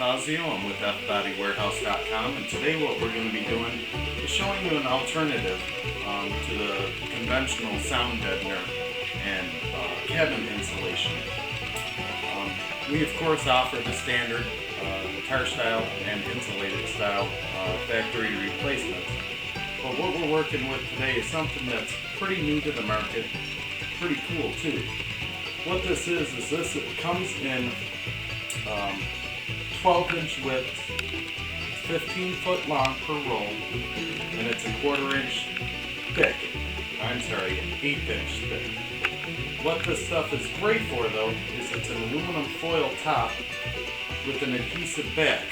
Fazio. I'm with fbodywarehouse.com, and today what we're going to be doing is showing you an alternative to the conventional sound deadener and cabin insulation. We of course offer the standard guitar style and insulated style factory replacements. But what we're working with today is something that's pretty new to the market, pretty cool too. What this is this comes in 12-inch width, 15 foot long per roll, and it's a 1/4 inch thick. I'm sorry, 1/8 inch thick. What this stuff is great for though is it's an aluminum foil top with an adhesive back.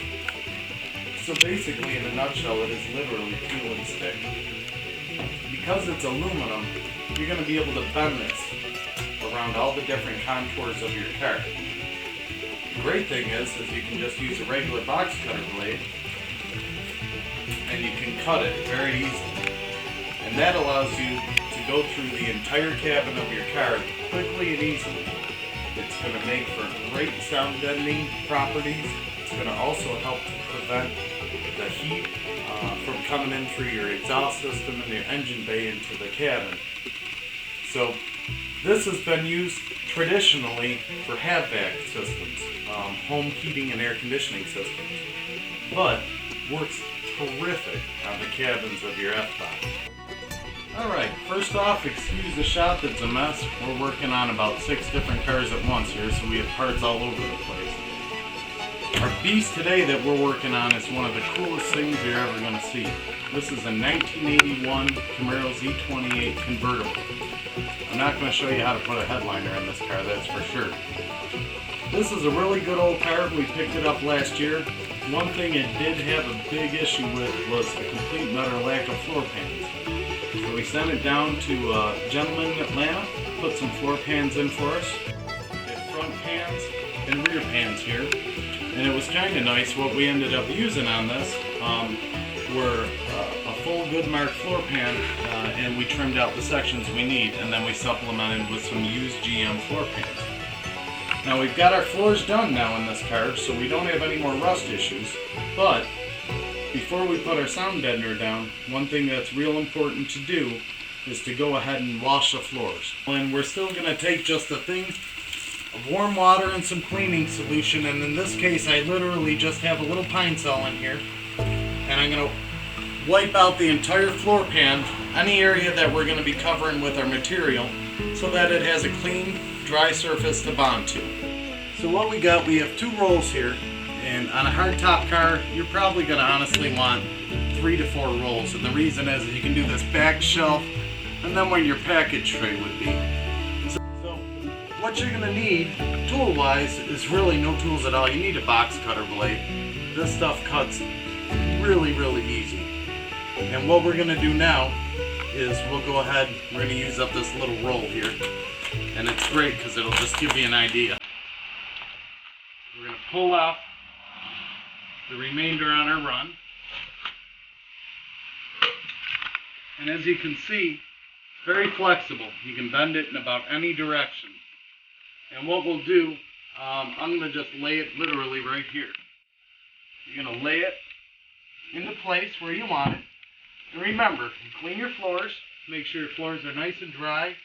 So basically, in a nutshell, it is literally peel and stick. Because it's aluminum, you're going to be able to bend this around all the different contours of your car. The great thing is you can just use a regular box cutter blade and you can cut it very easily. And that allows you to go through the entire cabin of your car quickly and easily. It's going to make for great sound deadening properties. It's going to also help to prevent the heat from coming in through your exhaust system and your engine bay into the cabin. So this has been used traditionally for HVAC systems, home heating and air conditioning systems, but works terrific on the cabins of your F-Body. Alright, first off, excuse the shop that's a mess. We're working on about 6 different cars at once here, so we have parts all over the place. Our beast today that we're working on is one of the coolest things you're ever going to see. This is a 1981 Camaro Z28 convertible. I'm not going to show you how to put a headliner in this car, that's for sure. This is a really good old car. We picked it up last year. One thing it did have a big issue with was a complete and utter lack of floor pans. So we sent it down to a gentleman in Atlanta, put some floor pans in for us. We did front pans and rear pans here. And it was kind of nice. What we ended up using on this were a full Goodmark floor pan, and we trimmed out the sections we need, and then we supplemented with some used GM floor pans. Now we've got our floors done now in this car, so we don't have any more rust issues, but before we put our sound deadener down, one thing that's real important to do is to go ahead and wash the floors. And we're still going to take just a thing of warm water and some cleaning solution, and in this case I literally just have a little pine sol in here, and I'm going to wipe out the entire floor pan, any area that we're going to be covering with our material, so that it has a clean, dry surface to bond to. So what we got, we have 2 rolls here, and on a hardtop car you're probably going to honestly want 3 to 4 rolls, and the reason is you can do this back shelf and then where your package tray would be. What you're going to need, tool-wise, is really no tools at all. You need a box cutter blade. This stuff cuts really, really easy. And what we're going to do now is we'll go ahead, we're going to use up this little roll here. And it's great because it'll just give you an idea. We're going to pull off the remainder on our run. And as you can see, it's very flexible. You can bend it in about any direction. And what we'll do, I'm going to just lay it literally right here. You're going to lay it into place where you want it. And remember, clean your floors. Make sure your floors are nice and dry.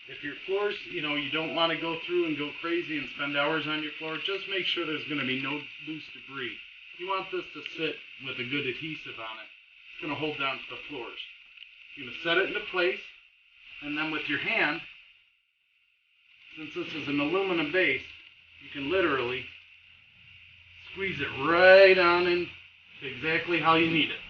If your floors, you don't want to go through and go crazy and spend hours on your floor, just make sure there's going to be no loose debris. You want this to sit with a good adhesive on it. It's going to hold down to the floors. You're going to set it into place, and then with your hand, since this is an aluminum base, you can literally squeeze it right on in to exactly how you need it.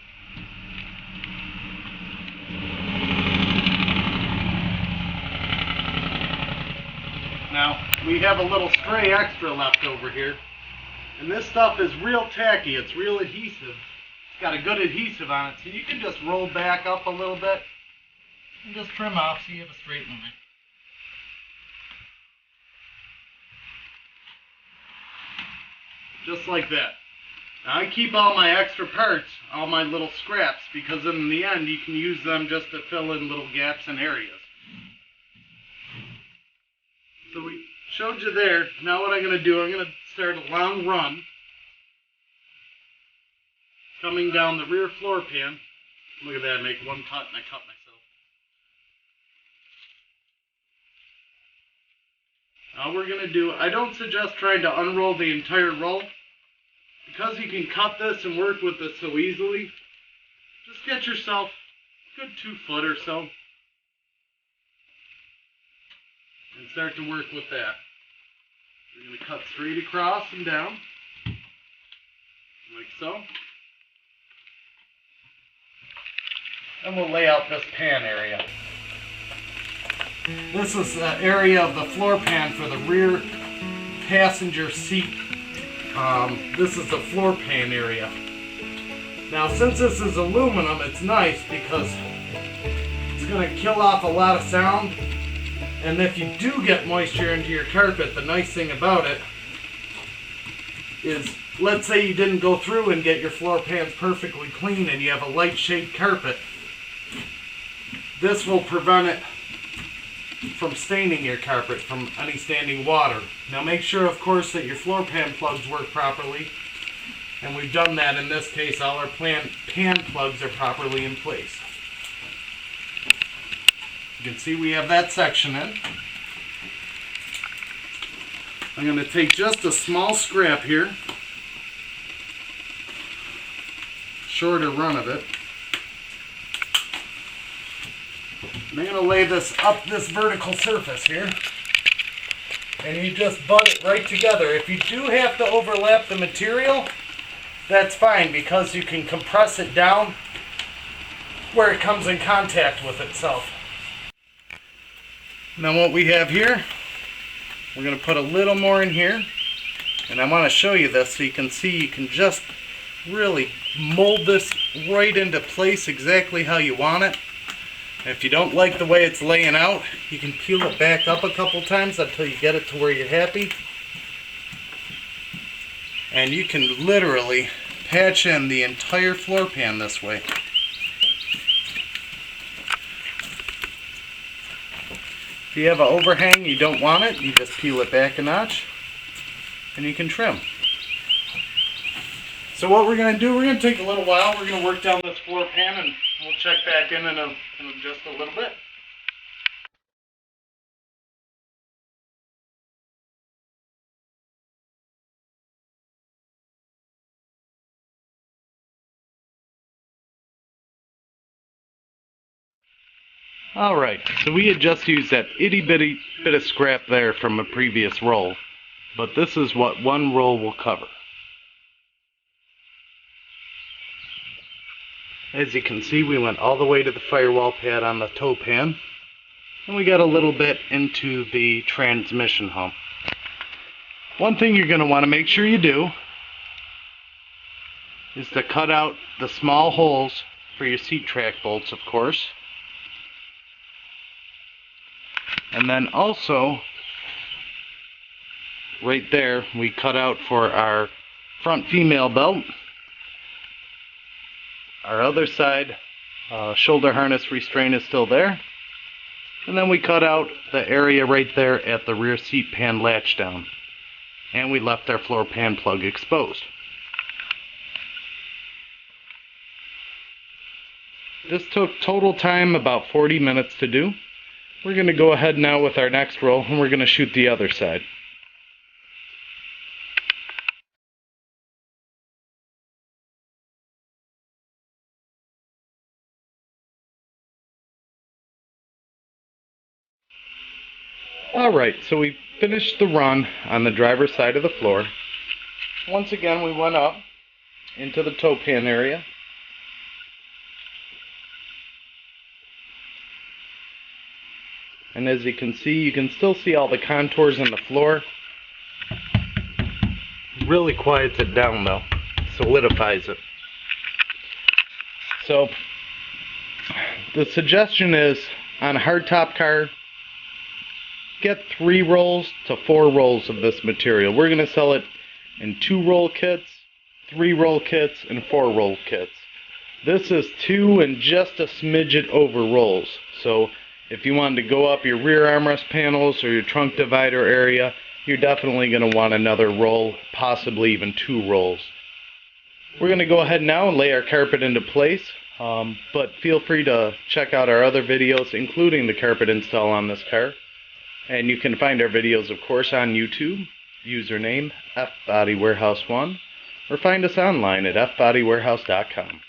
Now, we have a little spray extra left over here, and this stuff is real tacky, it's real adhesive. It's got a good adhesive on it, so you can just roll back up a little bit and just trim off so you have a straight line. Just like that. Now I keep all my extra parts, all my little scraps, because in the end you can use them just to fill in little gaps and areas. So we showed you there. Now what I'm going to do, I'm going to start a long run. coming down the rear floor pan. Look at that, I make one cut and I cut myself. Now we're going to do, I don't suggest trying to unroll the entire roll. Because you can cut this and work with this so easily, just get yourself a good 2 foot or so. And start to work with that. We're going to cut straight across and down. Like so. And we'll lay out this pan area. This is the area of the floor pan for the rear passenger seat. This is the floor pan area. Now since this is aluminum, it's nice because it's going to kill off a lot of sound. And if you do get moisture into your carpet, the nice thing about it is, let's say you didn't go through and get your floor pans perfectly clean and you have a light shade carpet. This will prevent it from staining your carpet from any standing water. Now make sure, of course, that your floor pan plugs work properly. And we've done that in this case. All our pan plugs are properly in place. You can see we have that section in. I'm going to take just a small scrap here. Shorter run of it. And I'm going to lay this up this vertical surface here. And you just butt it right together. If you do have to overlap the material, that's fine because you can compress it down where it comes in contact with itself. Now what we have here, we're going to put a little more in here. And I want to show you this so you can see you can just really mold this right into place exactly how you want it. If you don't like the way it's laying out, you can peel it back up a couple times until you get it to where you're happy. And you can literally patch in the entire floor pan this way. If you have an overhang, you don't want it, you just peel it back a notch and you can trim. So what we're going to do, we're going to take a little while, we're going to work down this floor pan and we'll check back in just a little bit. Alright, so we had just used that itty bitty bit of scrap there from a previous roll, but this is what one roll will cover. As you can see, we went all the way to the firewall pad on the toe pan, and we got a little bit into the transmission hump. One thing you're going to want to make sure you do is to cut out the small holes for your seat track bolts, of course. And then also, right there, we cut out for our front female belt. Our other side shoulder harness restraint is still there. And then we cut out the area right there at the rear seat pan latch down. And we left our floor pan plug exposed. This took total time about 40 minutes to do. We're going to go ahead now with our next roll and we're going to shoot the other side. Alright, so we finished the run on the driver's side of the floor. Once again, we went up into the toe pan area. And as you can still see all the contours in the floor. Really quiets it down though, solidifies it. So, the suggestion is, on a hardtop car, get 3 rolls to 4 rolls of this material. We're going to sell it in 2-roll kits, 3-roll kits, and 4-roll kits. This is 2 and just a smidget over rolls. So, if you wanted to go up your rear armrest panels or your trunk divider area, you're definitely going to want another roll, possibly even 2 rolls. We're going to go ahead now and lay our carpet into place, but feel free to check out our other videos, including the carpet install on this car. And you can find our videos, of course, on YouTube, username FBodyWarehouse1, or find us online at fbodywarehouse.com.